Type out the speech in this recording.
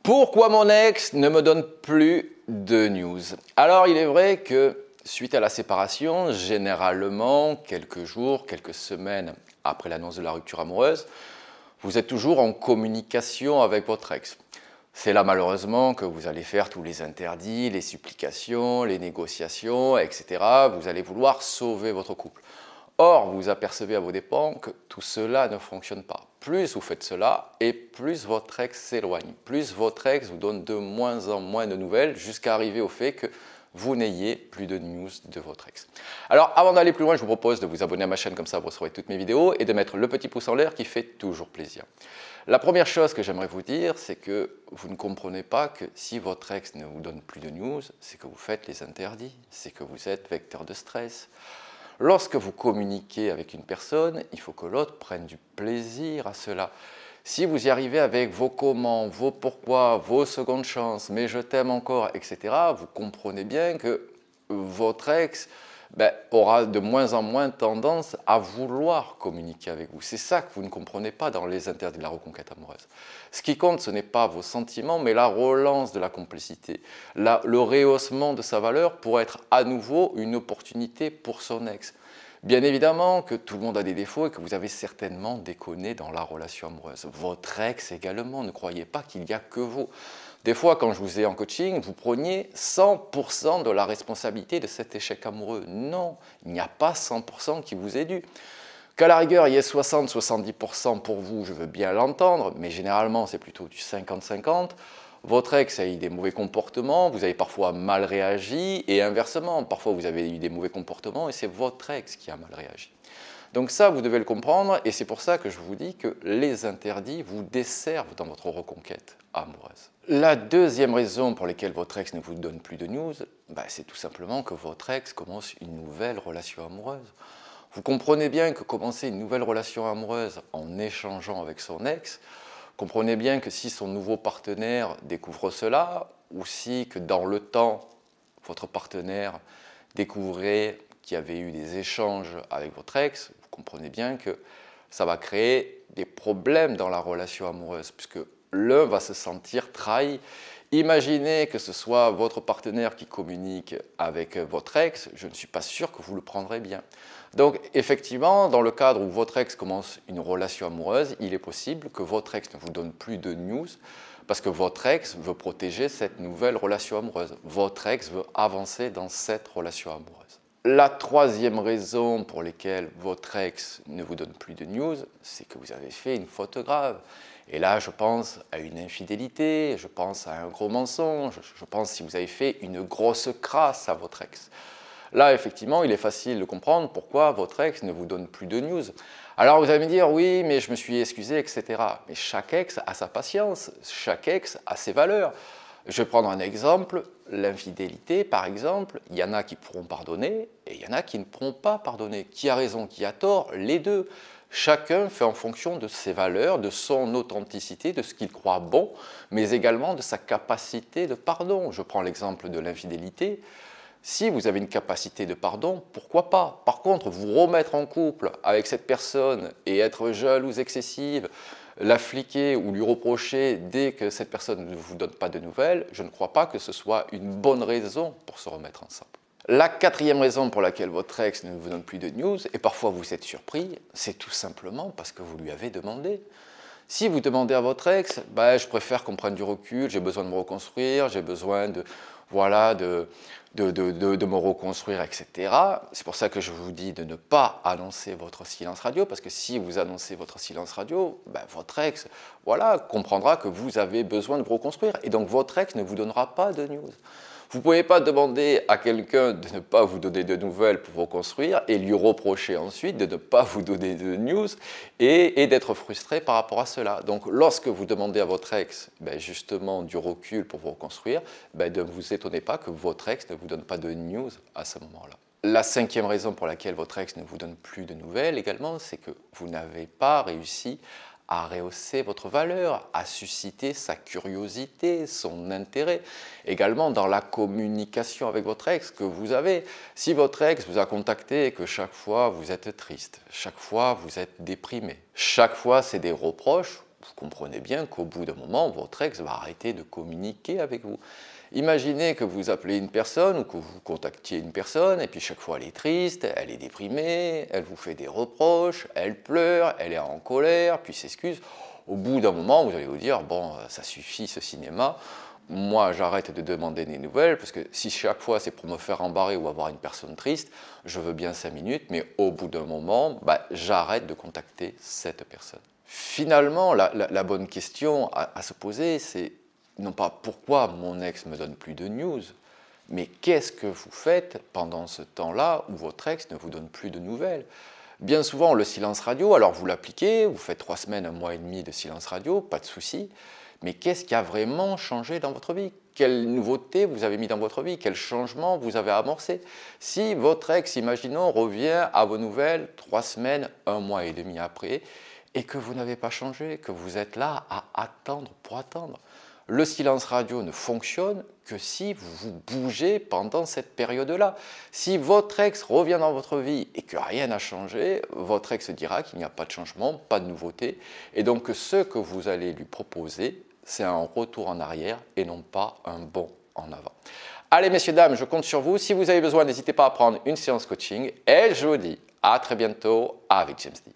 Pourquoi mon ex ne me donne plus de news? Alors, il est vrai que suite à la séparation, généralement, quelques jours, quelques semaines après l'annonce de la rupture amoureuse, vous êtes toujours en communication avec votre ex. C'est là malheureusement que vous allez faire tous les interdits, les supplications, les négociations, etc. Vous allez vouloir sauver votre couple. Or, vous apercevez à vos dépens que tout cela ne fonctionne pas. Plus vous faites cela, et plus votre ex s'éloigne, plus votre ex vous donne de moins en moins de nouvelles, jusqu'à arriver au fait que vous n'ayez plus de news de votre ex. Alors, avant d'aller plus loin, je vous propose de vous abonner à ma chaîne, comme ça vous recevrez toutes mes vidéos, et de mettre le petit pouce en l'air qui fait toujours plaisir. La première chose que j'aimerais vous dire, c'est que vous ne comprenez pas que si votre ex ne vous donne plus de news, c'est que vous faites les interdits, c'est que vous êtes vecteur de stress. Lorsque vous communiquez avec une personne, il faut que l'autre prenne du plaisir à cela. Si vous y arrivez avec vos comment, vos pourquoi, vos secondes chances, mais je t'aime encore, etc., vous comprenez bien que votre ex aura de moins en moins tendance à vouloir communiquer avec vous. C'est ça que vous ne comprenez pas dans les interdits de la reconquête amoureuse. Ce qui compte, ce n'est pas vos sentiments, mais la relance de la complicité, le rehaussement de sa valeur pour être à nouveau une opportunité pour son ex. Bien évidemment que tout le monde a des défauts et que vous avez certainement déconné dans la relation amoureuse. Votre ex également, ne croyez pas qu'il n'y a que vous. Des fois, quand je vous ai en coaching, vous preniez 100% de la responsabilité de cet échec amoureux. Non, il n'y a pas 100% qui vous est dû. Qu'à la rigueur, il y ait 60-70% pour vous, je veux bien l'entendre, mais généralement, c'est plutôt du 50-50. Votre ex a eu des mauvais comportements, vous avez parfois mal réagi, et inversement, parfois vous avez eu des mauvais comportements et c'est votre ex qui a mal réagi. Donc ça, vous devez le comprendre, et c'est pour ça que je vous dis que les interdits vous desservent dans votre reconquête amoureuse. La deuxième raison pour laquelle votre ex ne vous donne plus de news, c'est tout simplement que votre ex commence une nouvelle relation amoureuse. Vous comprenez bien que commencer une nouvelle relation amoureuse en échangeant avec son ex, comprenez bien que si son nouveau partenaire découvre cela, ou si que dans le temps, votre partenaire découvrait qu'il y avait eu des échanges avec votre ex, vous comprenez bien que ça va créer des problèmes dans la relation amoureuse, puisque l'un va se sentir trahi. Imaginez que ce soit votre partenaire qui communique avec votre ex, je ne suis pas sûr que vous le prendrez bien. Donc effectivement, dans le cadre où votre ex commence une relation amoureuse, il est possible que votre ex ne vous donne plus de news parce que votre ex veut protéger cette nouvelle relation amoureuse. Votre ex veut avancer dans cette relation amoureuse. La troisième raison pour laquelle votre ex ne vous donne plus de news, c'est que vous avez fait une faute grave. Et là, je pense à une infidélité, je pense à un gros mensonge, je pense si vous avez fait une grosse crasse à votre ex. Là, effectivement, il est facile de comprendre pourquoi votre ex ne vous donne plus de news. Alors, vous allez me dire, oui, mais je me suis excusé, etc. Mais chaque ex a sa patience, chaque ex a ses valeurs. Je vais prendre un exemple, l'infidélité, par exemple, il y en a qui pourront pardonner et il y en a qui ne pourront pas pardonner. Qui a raison, qui a tort? Les deux. Chacun fait en fonction de ses valeurs, de son authenticité, de ce qu'il croit bon, mais également de sa capacité de pardon. Je prends l'exemple de l'infidélité. Si vous avez une capacité de pardon, pourquoi pas? Par contre, vous remettre en couple avec cette personne et être jalouse excessive, la fliquer ou lui reprocher dès que cette personne ne vous donne pas de nouvelles, je ne crois pas que ce soit une bonne raison pour se remettre ensemble. La quatrième raison pour laquelle votre ex ne vous donne plus de news, et parfois vous êtes surpris, c'est tout simplement parce que vous lui avez demandé. Si vous demandez à votre ex, je préfère qu'on prenne du recul, j'ai besoin de me reconstruire, j'ai besoin de me reconstruire, etc. C'est pour ça que je vous dis de ne pas annoncer votre silence radio, parce que si vous annoncez votre silence radio, votre ex comprendra que vous avez besoin de vous reconstruire, et donc votre ex ne vous donnera pas de news. Vous ne pouvez pas demander à quelqu'un de ne pas vous donner de nouvelles pour vous reconstruire et lui reprocher ensuite de ne pas vous donner de news et d'être frustré par rapport à cela. Donc lorsque vous demandez à votre ex justement du recul pour vous reconstruire, ne vous étonnez pas que votre ex ne vous donne pas de news à ce moment-là. La cinquième raison pour laquelle votre ex ne vous donne plus de nouvelles également, c'est que vous n'avez pas réussi à rehausser votre valeur, à susciter sa curiosité, son intérêt. Également dans la communication avec votre ex que vous avez. Si votre ex vous a contacté et que chaque fois vous êtes triste, chaque fois vous êtes déprimé, chaque fois c'est des reproches, vous comprenez bien qu'au bout d'un moment, votre ex va arrêter de communiquer avec vous. Imaginez que vous appelez une personne ou que vous contactiez une personne et puis chaque fois elle est triste, elle est déprimée, elle vous fait des reproches, elle pleure, elle est en colère, puis s'excuse. Au bout d'un moment, vous allez vous dire, bon, ça suffit ce cinéma, moi j'arrête de demander des nouvelles parce que si chaque fois c'est pour me faire embarrer ou avoir une personne triste, je veux bien 5 minutes, mais au bout d'un moment, j'arrête de contacter cette personne. Finalement, la bonne question à se poser, c'est non pas pourquoi mon ex me donne plus de news, mais qu'est-ce que vous faites pendant ce temps-là où votre ex ne vous donne plus de nouvelles? Bien souvent, le silence radio, alors vous l'appliquez, vous faites 3 semaines, 1 mois et demi de silence radio, pas de souci, mais qu'est-ce qui a vraiment changé dans votre vie? Quelle nouveauté vous avez mis dans votre vie? Quel changement vous avez amorcé? Si votre ex, imaginons, revient à vos nouvelles 3 semaines, 1 mois et demi après, et que vous n'avez pas changé, que vous êtes là à attendre pour attendre. Le silence radio ne fonctionne que si vous vous bougez pendant cette période-là. Si votre ex revient dans votre vie et que rien n'a changé, votre ex dira qu'il n'y a pas de changement, pas de nouveauté, et donc ce que vous allez lui proposer, c'est un retour en arrière et non pas un bond en avant. Allez messieurs, dames, je compte sur vous. Si vous avez besoin, n'hésitez pas à prendre une séance coaching et je vous dis à très bientôt avec James D.